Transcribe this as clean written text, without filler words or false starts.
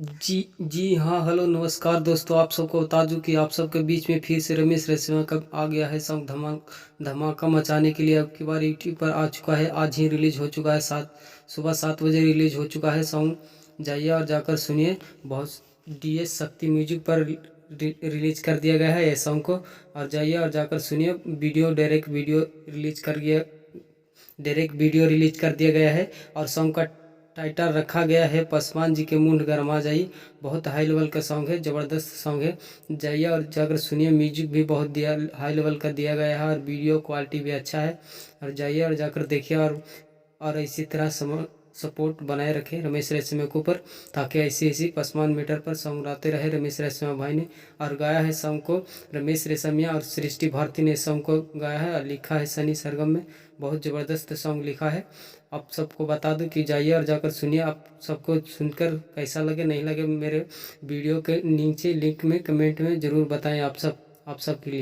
जी हाँ, हेलो नमस्कार दोस्तों। आप सबको बता दूं कि आप सबके बीच में फिर से रमेश रेशमिया का आ गया है सॉन्ग धमाका मचाने के लिए। अब की बार यूट्यूब पर आ चुका है, आज ही रिलीज हो चुका है। सुबह 7 बजे रिलीज हो चुका है सॉन्ग। जाइए और जाकर सुनिए। बहुत DS शक्ति म्यूजिक पर रिलीज कर दिया गया है ये सॉन्ग को। और जाइए और जाकर सुनिए। डायरेक्ट वीडियो रिलीज कर दिया गया है। और सॉन्ग का टाइटल रखा गया है पासवान जी के मुंड गरमा जाई। बहुत हाई लेवल का सॉन्ग है, ज़बरदस्त सॉन्ग है। जाइए और जाकर सुनिए। म्यूजिक भी बहुत हाई लेवल का दिया गया है और वीडियो क्वालिटी भी अच्छा है। और जाइए और जाकर देखिए। और इसी तरह सपोर्ट बनाए रखे रमेश रेशमिया के ऊपर, ताकि ऐसी ऐसी पसमान मीटर पर सॉन्ग गाते रहे रमेश रेशमिया भाई ने। और गाया है सॉन्ग को रमेश रेशमिया और सृष्टि भारती ने सॉन्ग को गाया है और लिखा है सनी सरगम में। बहुत ज़बरदस्त सॉन्ग लिखा है। आप सबको बता दूं कि जाइए और जाकर सुनिए। आप सबको सुनकर कैसा लगे नहीं लगे, मेरे वीडियो के नीचे लिंक में कमेंट में ज़रूर बताएं। आप सब के लिए।